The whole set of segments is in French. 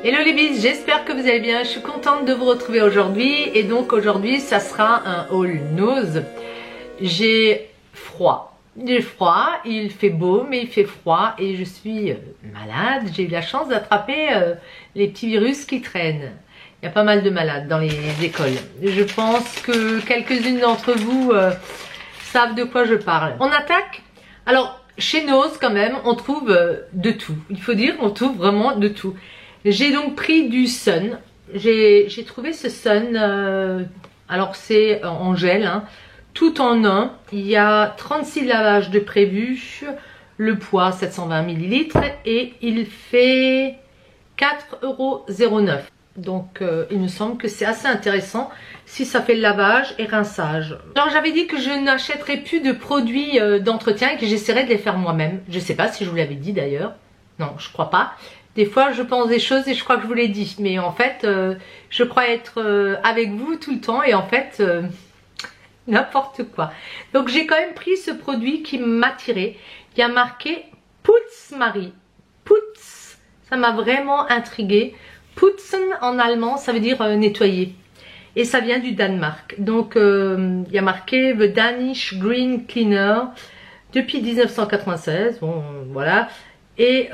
Hello les bis, j'espère que vous allez bien, je suis contente de vous retrouver aujourd'hui et donc aujourd'hui ça sera un haul nose. J'ai froid, il fait beau mais il fait froid et je suis malade, j'ai eu la chance d'attraper les petits virus qui traînent. Il y a pas mal de malades dans les écoles. Je pense que quelques-unes d'entre vous savent de quoi je parle. On attaque. Alors chez Nose quand même on trouve de tout, il faut dire on trouve vraiment de tout. J'ai donc pris du Sun, j'ai trouvé ce Sun, alors c'est en gel, hein, tout en un, il y a 36 lavages de prévu, le poids 720 ml et il fait 4,09 €. Donc il me semble que c'est assez intéressant si ça fait le lavage et rinçage. Alors j'avais dit que je n'achèterais plus de produits d'entretien et que j'essaierais de les faire moi-même. Je ne sais pas si je vous l'avais dit d'ailleurs, non je crois pas. Des fois je pense des choses et je crois que je vous l'ai dit, mais en fait je crois être avec vous tout le temps et en fait n'importe quoi. Donc j'ai quand même pris ce produit qui m'a tiré. Il y a marqué Putzmarie. Putz, ça m'a vraiment intriguée. Putzen en allemand ça veut dire nettoyer. Et ça vient du Danemark. Donc il y a marqué The Danish Green Cleaner depuis 1996. Bon voilà. Et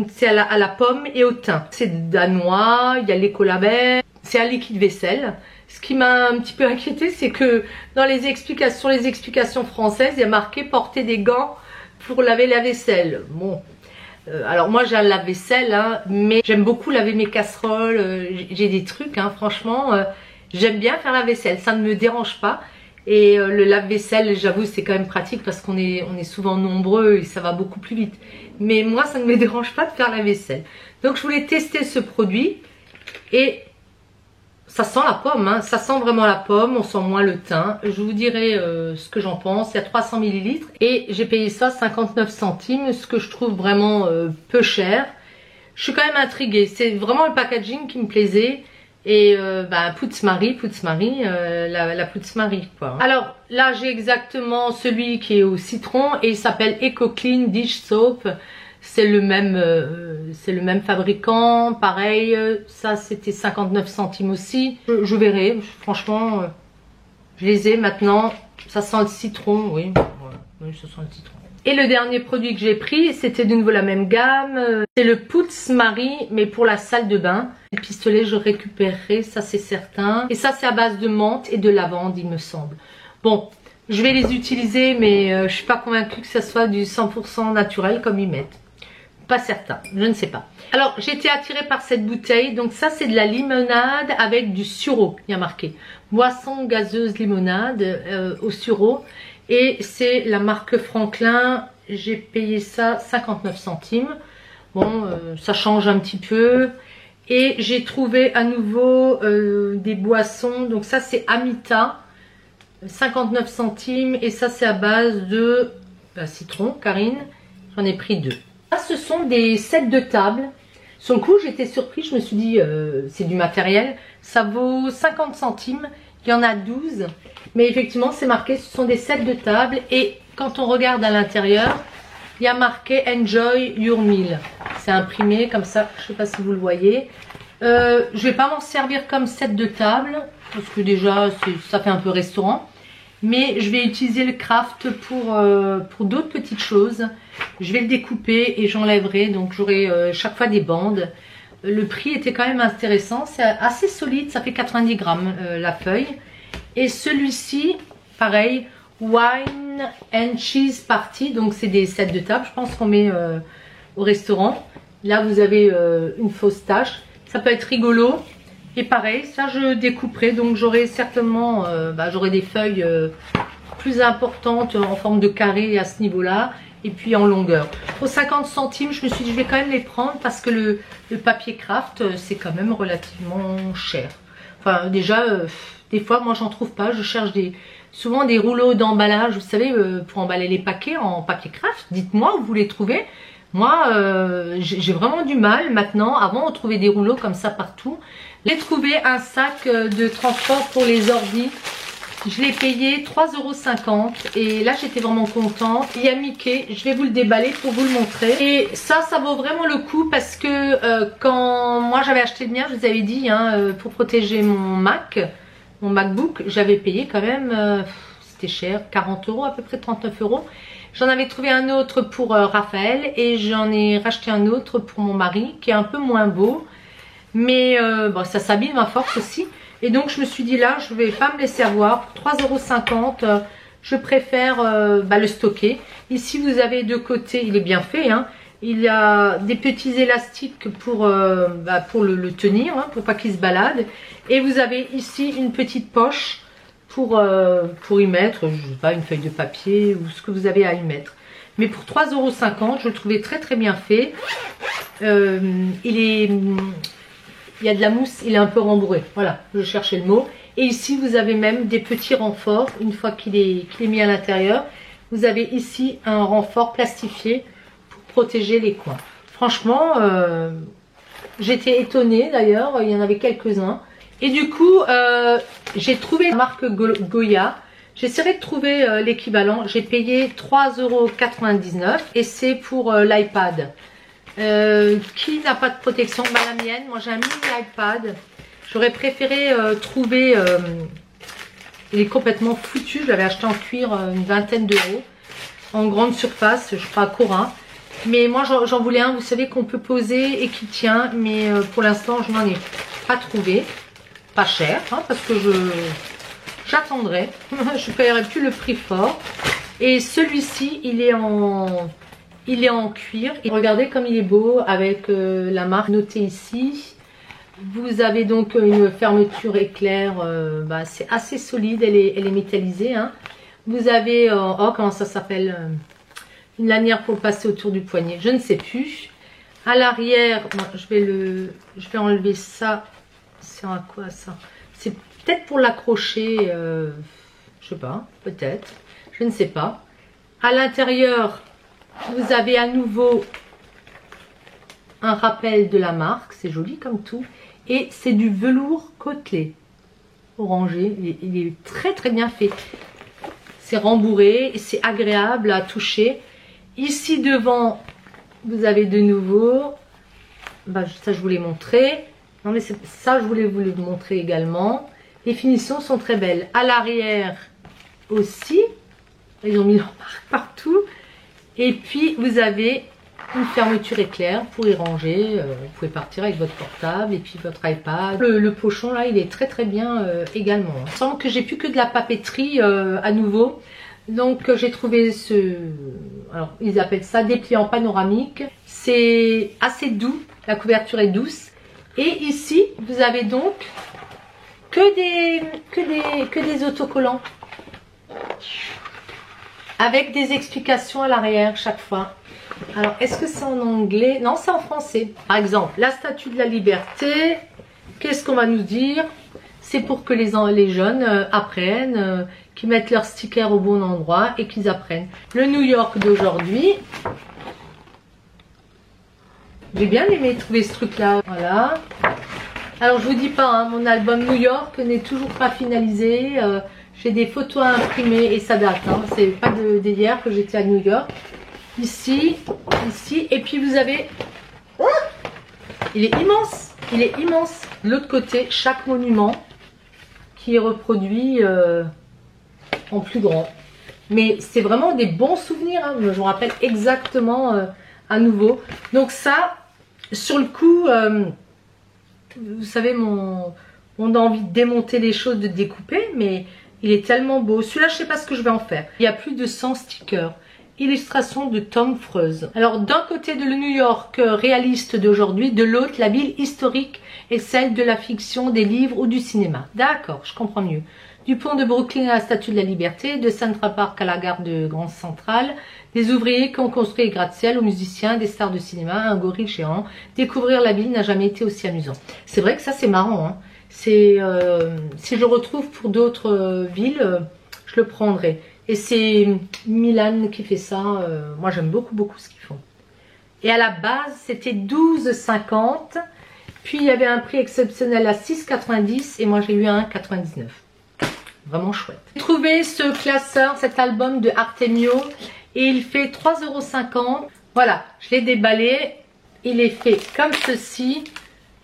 c'est à la pomme et au thym. C'est danois, il y a l'écolabel, c'est un liquide vaisselle. Ce qui m'a un petit peu inquiété, c'est que dans les explications françaises, il y a marqué porter des gants pour laver la vaisselle. Bon, alors moi j'ai un lave-vaisselle, hein, mais j'aime beaucoup laver mes casseroles, j'ai des trucs, hein, franchement, j'aime bien faire la vaisselle, ça ne me dérange pas. Et le lave-vaisselle, j'avoue, c'est quand même pratique parce qu'on est souvent nombreux et ça va beaucoup plus vite. Mais moi, ça ne me dérange pas de faire la vaisselle. Donc, je voulais tester ce produit et ça sent la pomme, hein. Ça sent vraiment la pomme, on sent moins le thym. Je vous dirai ce que j'en pense. Il y a 300 ml et j'ai payé ça 59 centimes, ce que je trouve vraiment peu cher. Je suis quand même intriguée. C'est vraiment le packaging qui me plaisait. Et Putzmarie, la Putzmarie quoi. Alors là j'ai exactement celui qui est au citron et il s'appelle Eco Clean Dish Soap. C'est le même fabricant, pareil, ça c'était 59 centimes aussi. Je verrai, franchement, je les ai maintenant, ça sent le citron, oui, oui ça sent le citron. Et le dernier produit que j'ai pris, c'était de nouveau la même gamme. C'est le Putzmarie, mais pour la salle de bain. Le pistolet, je récupérerai, ça c'est certain. Et ça, c'est à base de menthe et de lavande, il me semble. Bon, je vais les utiliser, mais je suis pas convaincue que ça soit du 100% naturel comme ils mettent. Pas certain, je ne sais pas. Alors, j'ai été attirée par cette bouteille. Donc ça, c'est de la limonade avec du sureau, il y a marqué. Boisson gazeuse limonade au sureau. Et c'est la marque Franklin, j'ai payé ça 59 centimes. Bon, ça change un petit peu. Et j'ai trouvé à nouveau des boissons. Donc ça c'est Amita, 59 centimes. Et ça c'est à base de citron, Karine. J'en ai pris deux. Là ce sont des sets de table. Sur le coup j'étais surprise, je me suis dit c'est du matériel. Ça vaut 50 centimes. Il y en a 12, mais effectivement c'est marqué, ce sont des sets de table et quand on regarde à l'intérieur, il y a marqué Enjoy Your Meal. C'est imprimé comme ça, je ne sais pas si vous le voyez. Je vais pas m'en servir comme set de table, parce que déjà ça fait un peu restaurant, mais je vais utiliser le craft pour d'autres petites choses. Je vais le découper et j'enlèverai, donc j'aurai chaque fois des bandes. Le prix était quand même intéressant, c'est assez solide, ça fait 90 grammes la feuille. Et celui-ci, pareil, Wine and Cheese Party, donc c'est des sets de table, je pense qu'on met au restaurant. Là vous avez une fausse tache, ça peut être rigolo. Et pareil, ça je découperai, donc j'aurai certainement j'aurai des feuilles plus importantes en forme de carré à ce niveau-là. Et puis en longueur. Pour 50 centimes, je me suis dit je vais quand même les prendre parce que le papier craft c'est quand même relativement cher. Enfin déjà, des fois moi j'en trouve pas, je cherche souvent des rouleaux d'emballage, vous savez, pour emballer les paquets en papier craft. Dites-moi où vous les trouvez. Moi j'ai vraiment du mal maintenant. Avant on trouvait des rouleaux comme ça partout. J'ai trouvé un sac de transport pour les ordis. Je l'ai payé 3,50 € et là j'étais vraiment contente. Il y a Mickey, je vais vous le déballer pour vous le montrer. Et ça vaut vraiment le coup parce que quand moi j'avais acheté le mien, je vous avais dit, hein, pour protéger mon MacBook, j'avais payé quand même, c'était cher, 40 € à peu près, 39 €. J'en avais trouvé un autre pour Raphaël et j'en ai racheté un autre pour mon mari qui est un peu moins beau. Mais bon, ça s'abîme à force aussi. Et donc je me suis dit là, je vais pas me laisser avoir. Pour 3,50 €, je préfère le stocker. Ici vous avez de côté, il est bien fait, hein. Il y a des petits élastiques pour le tenir, hein, pour pas qu'il se balade. Et vous avez ici une petite poche pour y mettre, je sais pas, une feuille de papier ou ce que vous avez à y mettre. Mais pour 3,50 €, je le trouvais très très bien fait. Il y a de la mousse, il est un peu rembourré. Voilà, je cherchais le mot. Et ici, vous avez même des petits renforts. Une fois qu'il est mis à l'intérieur, vous avez ici un renfort plastifié pour protéger les coins. Franchement, j'étais étonnée d'ailleurs. Il y en avait quelques-uns. Et du coup, j'ai trouvé la marque Goya. J'essaierai de trouver l'équivalent. J'ai payé 3,99 € et c'est pour l'iPad. Qui n'a pas de protection? La mienne, moi j'ai un mini iPad. J'aurais préféré trouver, il est complètement foutu, je l'avais acheté en cuir une vingtaine d'euros en grande surface, je crois à Cora. Mais moi j'en voulais un, vous savez, qu'on peut poser et qui tient. Mais pour l'instant je n'en ai pas trouvé. Pas cher, hein, parce que j'attendrai. Je ne paierai plus le prix fort. Et celui-ci, il est en cuir. Et regardez comme il est beau avec la marque notée ici. Vous avez donc une fermeture éclair. C'est assez solide. Elle est métallisée. Hein. Vous avez, comment ça s'appelle, une lanière pour passer autour du poignet. Je ne sais plus. À l'arrière, je vais enlever ça. C'est à quoi ça? C'est peut-être pour l'accrocher. Je sais pas. Peut-être. Je ne sais pas. À l'intérieur, vous avez à nouveau un rappel de la marque, c'est joli comme tout. Et c'est du velours côtelé, orangé, il est très très bien fait. C'est rembourré, c'est agréable à toucher. Ici devant, vous avez de nouveau, ça je vous l'ai montré. Non mais ça je voulais vous le montrer également. Les finitions sont très belles. À l'arrière aussi, ils ont mis leur marque partout. Et puis vous avez une fermeture éclair pour y ranger. Vous pouvez partir avec votre portable et puis votre iPad. Le pochon là, il est très très bien également. Il semble que j'ai plus que de la papeterie à nouveau. Donc j'ai trouvé alors ils appellent ça dépliant panoramique. C'est assez doux, la couverture est douce. Et ici vous avez donc que des autocollants avec des explications à l'arrière chaque fois. Alors, est-ce que c'est en anglais? Non, c'est en français. Par exemple, la Statue de la Liberté. Qu'est-ce qu'on va nous dire? C'est pour que les jeunes apprennent, qu'ils mettent leur sticker au bon endroit et qu'ils apprennent. Le New York d'aujourd'hui. J'ai bien aimé trouver ce truc-là. Voilà. Alors, je vous dis pas, hein, mon album New York n'est toujours pas finalisé. J'ai des photos à imprimer et ça date. Hein. C'est pas d'hier que j'étais à New York. Ici, et puis vous avez, il est immense, de l'autre côté, chaque monument qui est reproduit en plus grand. Mais c'est vraiment des bons souvenirs, hein. Je me rappelle exactement à nouveau. Donc ça, sur le coup, vous savez, on a envie de démonter les choses, de découper, mais il est tellement beau. Celui-là, je ne sais pas ce que je vais en faire. Il y a plus de 100 stickers. Illustration de Tom Freuse. Alors d'un côté de le New York réaliste d'aujourd'hui, de l'autre la ville historique et celle de la fiction, des livres ou du cinéma. D'accord, je comprends mieux. Du pont de Brooklyn à la Statue de la Liberté, de Central Park à la gare de Grand Central, des ouvriers qui ont construit les gratte-ciel, aux musiciens, des stars de cinéma, un gorille géant. Découvrir la ville n'a jamais été aussi amusant. C'est vrai que ça c'est marrant. Hein. Si je retrouve pour d'autres villes, je le prendrai. Et c'est Milan qui fait ça. Moi, j'aime beaucoup, beaucoup ce qu'ils font. Et à la base, c'était 12,50 €. Puis, il y avait un prix exceptionnel à 6,90 € et moi, j'ai eu un 99. vraiment chouette. J'ai trouvé ce classeur, cet album de Artemio, et il fait 3,50 €. Voilà, je l'ai déballé, il est fait comme ceci.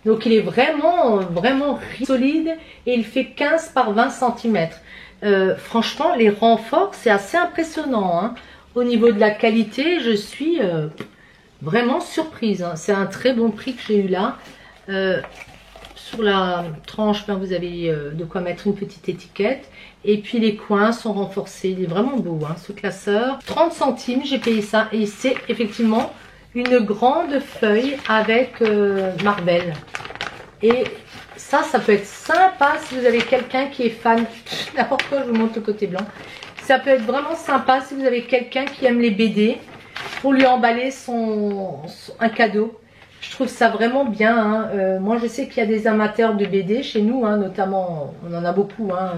Donc il est vraiment solide et il fait 15 par 20 cm. Franchement, les renforts, c'est assez impressionnant, hein. Au niveau de la qualité, je suis vraiment surprise, hein. C'est un très bon prix que j'ai eu là. Sur la tranche, ben, vous avez de quoi mettre une petite étiquette. Et puis les coins sont renforcés. Il est vraiment beau, hein, ce classeur. 30 centimes, j'ai payé ça. Et c'est effectivement une grande feuille avec Marvel. Et ça peut être sympa si vous avez quelqu'un qui est fan. N'importe quoi, je vous montre le côté blanc. Ça peut être vraiment sympa si vous avez quelqu'un qui aime les BD. Pour lui emballer un cadeau. Je trouve ça vraiment bien, hein. Moi, je sais qu'il y a des amateurs de BD chez nous, hein, notamment, on en a beaucoup, hein.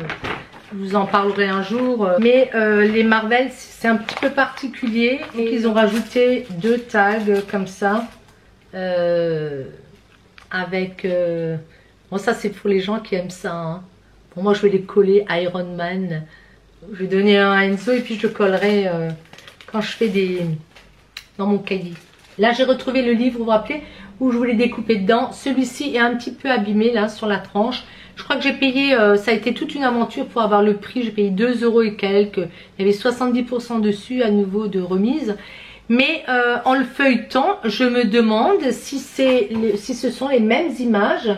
Je vous en parlerai un jour. Mais les Marvel, c'est un petit peu particulier. Donc, ils ont rajouté 2 tags comme ça. Avec... bon, ça, c'est pour les gens qui aiment ça, hein. Pour moi, je vais les coller Iron Man. Je vais donner un à Enzo et puis je le collerai quand je fais dans mon cahier. Là, j'ai retrouvé le livre, vous vous rappelez, où je voulais découper dedans. Celui-ci est un petit peu abîmé, là, sur la tranche. Je crois que j'ai payé, ça a été toute une aventure pour avoir le prix. J'ai payé 2 € et quelques. Il y avait 70% dessus, à nouveau, de remise. Mais en le feuilletant, je me demande si ce sont les mêmes images.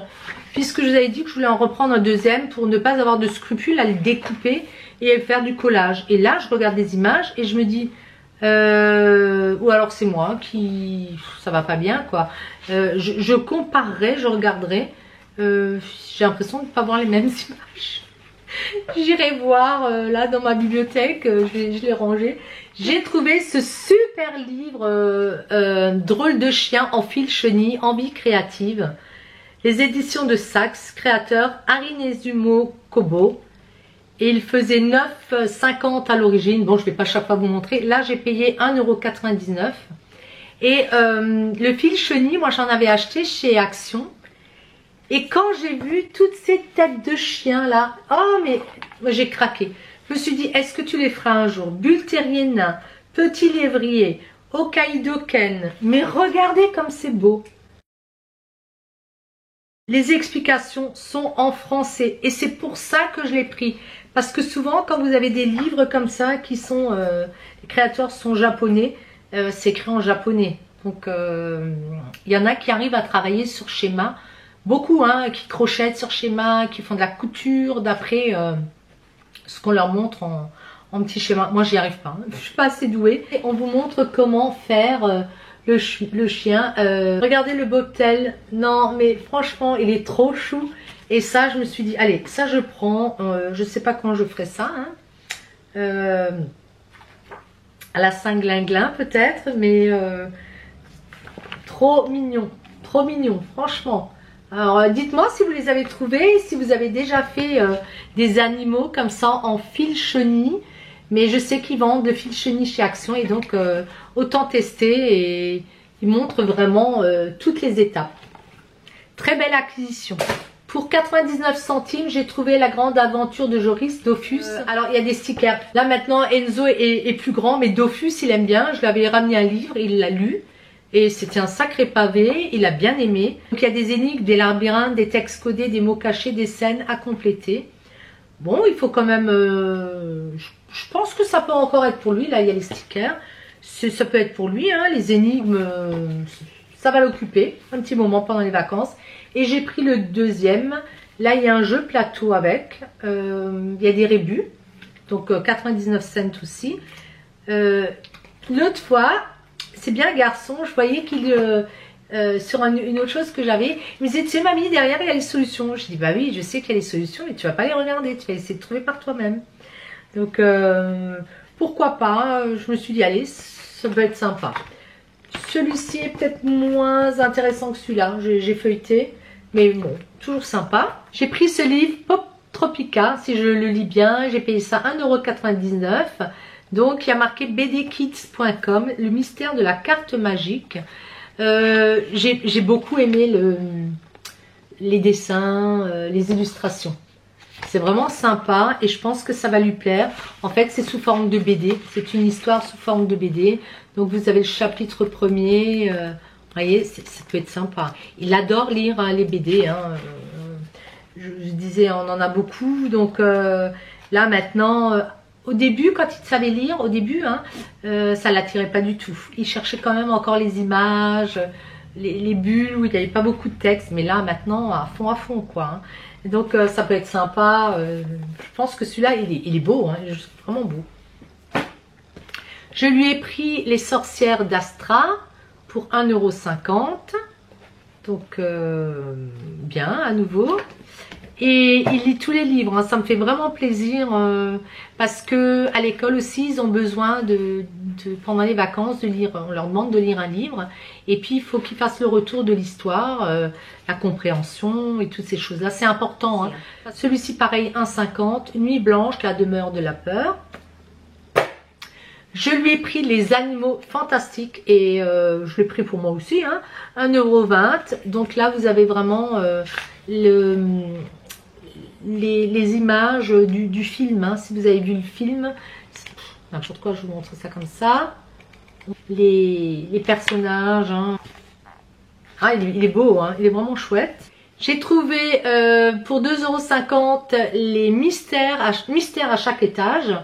Puisque je vous avais dit que je voulais en reprendre un deuxième pour ne pas avoir de scrupules à le découper et faire du collage. Et là, je regarde des images et je me dis... ou alors c'est moi qui... ça va pas bien, quoi. Je comparerai, je regarderai. J'ai l'impression de ne pas voir les mêmes images. J'irai voir là dans ma bibliothèque, je l'ai rangé. J'ai trouvé ce super livre Drôle de chien en fil chenille, envie créative. Les éditions de Saxe, créateur Arinezumo Kobo. Et il faisait 9,50 € à l'origine. Bon, je ne vais pas chaque fois vous montrer. Là, j'ai payé 1,99 €. Et le fil chenille, moi, j'en avais acheté chez Action. Et quand j'ai vu toutes ces têtes de chiens là, oh, mais j'ai craqué. Je me suis dit, est-ce que tu les feras un jour? Bull terrier nain, petit lévrier, Hokkaido Ken. Mais regardez comme c'est beau. Les explications sont en français. Et c'est pour ça que je l'ai pris. Parce que souvent, quand vous avez des livres comme ça, qui sont, les créateurs sont japonais, c'est écrit en japonais. Donc, il y en a qui arrivent à travailler sur schéma. Beaucoup, hein, qui crochettent sur schéma, qui font de la couture d'après ce qu'on leur montre en petit schéma. Moi, j'y arrive pas, hein. Je suis pas assez douée. Et on vous montre comment faire le chien. Regardez le bobtail. Non, mais franchement, il est trop chou. Et ça, je me suis dit, allez, ça je prends. Je sais pas quand je ferai ça, hein. À la Saint-Glinglin peut-être, mais trop mignon, franchement. Alors dites-moi si vous les avez trouvés, si vous avez déjà fait des animaux comme ça en fil chenille. Mais je sais qu'ils vendent de fil chenille chez Action et donc autant tester, et ils montrent vraiment toutes les étapes. Très belle acquisition. Pour 99 centimes, j'ai trouvé La Grande Aventure de Joris, Dofus. Alors, il y a des stickers. Là, maintenant, Enzo est plus grand, mais Dofus, il aime bien. Je lui avais ramené un livre, il l'a lu. Et c'était un sacré pavé, il a bien aimé. Donc, il y a des énigmes, des labyrinthes, des textes codés, des mots cachés, des scènes à compléter. Bon, il faut quand même... je pense que ça peut encore être pour lui. Là, il y a les stickers. Ça peut être pour lui, hein, les énigmes... ça va l'occuper un petit moment pendant les vacances. Et j'ai pris le deuxième. Là, il y a un jeu plateau avec. Il y a des rébus. Donc, 99 cents aussi. L'autre fois, c'est bien garçon. Je voyais qu'il... sur une autre chose que j'avais, il me disait, tu sais mamie, derrière il y a les solutions. Je dis, bah oui, je sais qu'il y a les solutions, mais tu vas pas les regarder. Tu vas essayer de trouver par toi-même. Donc, pourquoi pas. Je me suis dit, allez, ça peut être sympa. Celui-ci est peut-être moins intéressant que celui-là. J'ai feuilleté. Mais bon, toujours sympa. J'ai pris ce livre Pop Tropica, si je le lis bien. J'ai payé ça 1,99 €. Donc, il y a marqué bdkids.com, le mystère de la carte magique. J'ai beaucoup aimé les dessins, les illustrations. C'est vraiment sympa et je pense que ça va lui plaire. En fait, c'est sous forme de BD. C'est une histoire sous forme de BD. Donc, vous avez le chapitre premier. Vous voyez, ça peut être sympa. Il adore lire hein, les BD. Hein. Je disais, on en a beaucoup. Donc, là, maintenant, au début, quand il savait lire, au début, hein, ça ne l'attirait pas du tout. Il cherchait quand même encore les images, les bulles où il n'y avait pas beaucoup de texte. Mais là, maintenant, à fond, quoi. Hein. Donc ça peut être sympa. Je pense que celui-là, il est beau, hein, il est vraiment beau. Je lui ai pris Les Sorcières d'Astra pour 1,50 €. Donc bien, à nouveau. Et il lit tous les livres, hein, ça me fait vraiment plaisir parce que à l'école aussi, ils ont besoin pendant les vacances de lire. On leur demande de lire un livre et puis il faut qu'ils fassent le retour de l'histoire, la compréhension et toutes ces choses-là. C'est important. Hein. Celui-ci, pareil, 1,50 €. Nuit blanche, la demeure de la peur. Je lui ai pris Les Animaux Fantastiques et je l'ai pris pour moi aussi, hein, 1,20 €. Donc là, vous avez vraiment les images du film, hein. Si vous avez vu le film, n'importe quoi, je vous montre ça comme ça. Les personnages, hein. Ah, il est beau, hein, il est vraiment chouette. J'ai trouvé pour 2,50 € les mystères à chaque étage.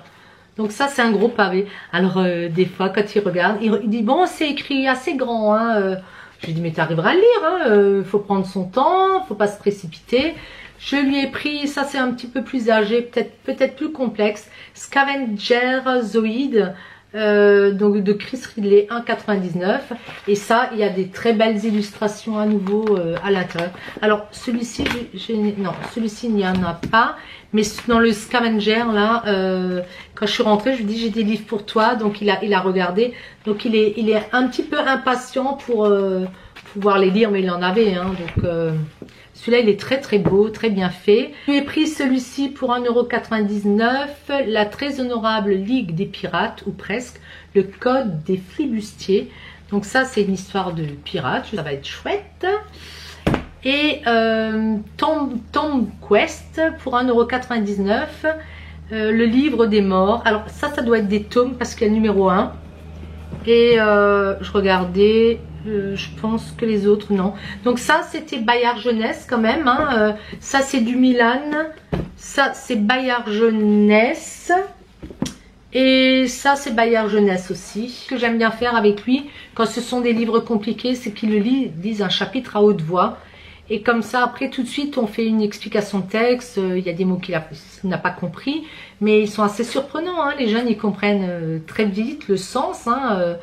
Donc ça, c'est un gros pavé. Alors, des fois, quand il regarde, il dit, bon, c'est écrit assez grand, hein. Je lui dis, mais tu arriveras à le lire, hein. Faut prendre son temps, faut pas se précipiter. Je lui ai pris, ça c'est un petit peu plus âgé, peut-être plus complexe, Scavenger Zoid, donc de Chris Ridley, 1,99 €. Et ça, il y a des très belles illustrations à nouveau à l'intérieur. Alors celui-ci, non, celui-ci il n'y en a pas. Mais dans le Scavenger, là, quand je suis rentrée, je lui dis, j'ai des livres pour toi. Donc il a regardé. Donc il est un petit peu impatient pour pouvoir les lire, mais il en avait. Hein, donc celui-là, il est très très beau, très bien fait. Je lui ai pris celui-ci pour 1,99 €. La très honorable Ligue des Pirates, ou presque. Le Code des Flibustiers. Donc ça, c'est une histoire de pirates. Ça va être chouette. Et Tomb Quest pour 1,99 €. Le livre des morts. Alors ça doit être des tomes parce qu'il y a le numéro 1. Et je regardais, je pense que les autres non. Donc ça c'était Bayard Jeunesse quand même. Hein. Ça c'est du Milan. Ça c'est Bayard Jeunesse. Et ça c'est Bayard Jeunesse aussi. Ce que j'aime bien faire avec lui quand ce sont des livres compliqués, c'est qu'il le lise un chapitre à haute voix. Et comme ça, après, tout de suite, on fait une explication de texte. Il y a des mots qu'il n'a pas compris. Mais ils sont assez surprenants. Hein. Les jeunes, ils comprennent très vite le sens. Hein.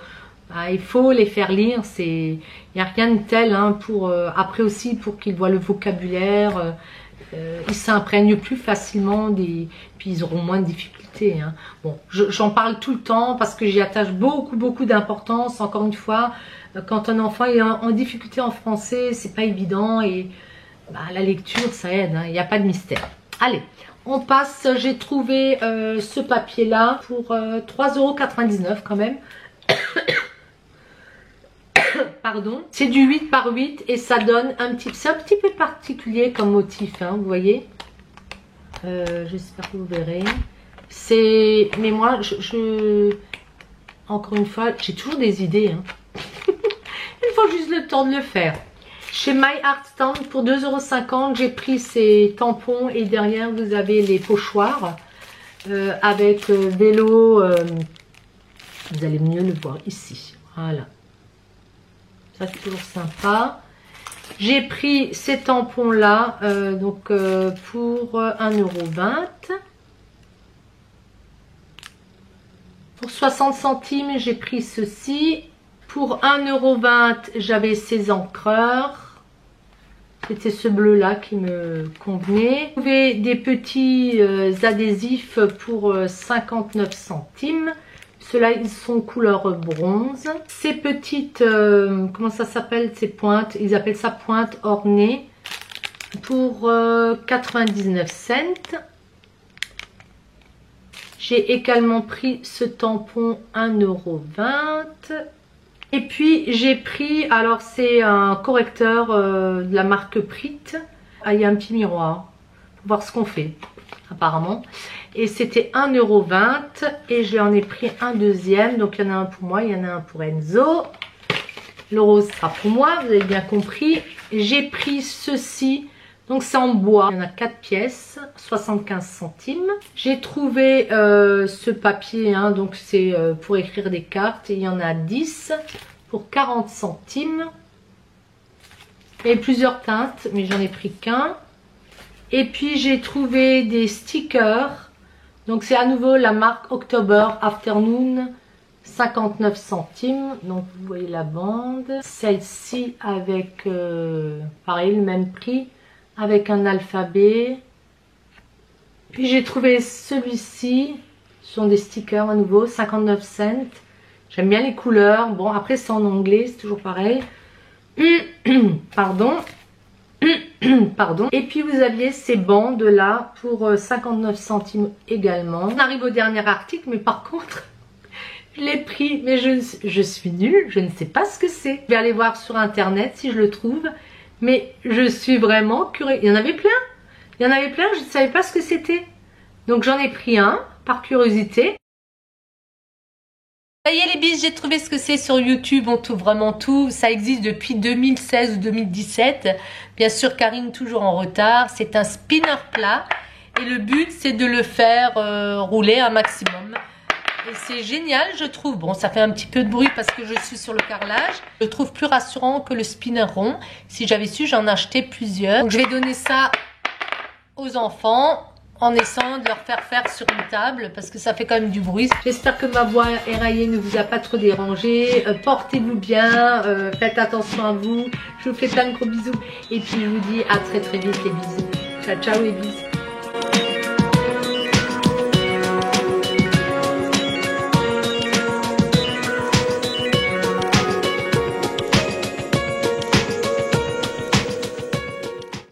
Il faut les faire lire. Il n'y a rien de tel. Hein, après aussi, pour qu'ils voient le vocabulaire. Ils s'imprègnent plus facilement. Puis ils auront moins de difficultés. Hein. Bon, j'en parle tout le temps parce que j'y attache beaucoup d'importance. Encore une fois, quand un enfant est en difficulté en français, c'est pas évident et la lecture ça aide, hein, il n'y a pas de mystère. Allez, on passe, j'ai trouvé ce papier là pour 3,99 € quand même. Pardon, c'est du 8 par 8 et ça donne c'est un petit peu particulier comme motif, hein, vous voyez. J'espère que vous verrez. Mais moi, encore une fois, j'ai toujours des idées, hein. Il faut juste le temps de le faire. Chez My Art Stand pour 2,50 €, j'ai pris ces tampons et derrière vous avez les pochoirs avec vélo. Vous allez mieux le voir ici. Voilà. Ça c'est toujours sympa. J'ai pris ces tampons là donc pour 1,20 €. Pour 60 centimes, j'ai pris ceci. Pour 1,20 €, j'avais ces encreurs. C'était ce bleu là qui me convenait. J'ai trouvé des petits adhésifs pour 59 centimes. Ceux-là, ils sont couleur bronze. Ces petites, comment ça s'appelle, ces pointes, ils appellent ça pointe ornée pour 99 cents. J'ai également pris ce tampon 1,20 €. Et puis j'ai pris, alors c'est un correcteur de la marque Prit. Ah, il y a un petit miroir. voir ce qu'on fait apparemment. Et c'était 1,20 € et j'en ai pris un deuxième. Donc il y en a un pour moi, il y en a un pour Enzo. Le rose sera pour moi, vous avez bien compris. J'ai pris ceci, donc c'est en bois. Il y en a 4 pièces, 75 centimes. J'ai trouvé ce papier, hein, donc c'est pour écrire des cartes. Et il y en a 10 pour 40 centimes. Il y a plusieurs teintes, mais j'en ai pris qu'un. Et puis j'ai trouvé des stickers. Donc c'est à nouveau la marque October Afternoon, 59 centimes. Donc vous voyez la bande. Celle-ci avec, pareil, le même prix, avec un alphabet. Puis j'ai trouvé celui-ci. Ce sont des stickers à nouveau, 59 cents. J'aime bien les couleurs. Bon, après c'est en anglais, c'est toujours pareil. Pardon. Pardon. Et puis vous aviez ces bandes là pour 59 centimes également. On arrive au dernier article, mais par contre, je l'ai pris, mais je suis nulle, je ne sais pas ce que c'est. Je vais aller voir sur internet si je le trouve, mais je suis vraiment curieuse. Il y en avait plein, je ne savais pas ce que c'était. Donc j'en ai pris un par curiosité. Ça y est les bis, j'ai trouvé ce que c'est sur YouTube, on trouve vraiment tout, ça existe depuis 2016 ou 2017. Bien sûr Karine toujours en retard, c'est un spinner plat et le but c'est de le faire rouler un maximum. Et c'est génial je trouve, bon ça fait un petit peu de bruit parce que je suis sur le carrelage. Je le trouve plus rassurant que le spinner rond, si j'avais su j'en achetais plusieurs. Donc je vais donner ça aux enfants. En essayant de leur faire sur une table parce que ça fait quand même du bruit. J'espère que ma voix éraillée ne vous a pas trop dérangé. Portez-vous bien, faites attention à vous. Je vous fais plein de gros bisous et puis je vous dis à très vite les bisous. Ciao ciao les bisous.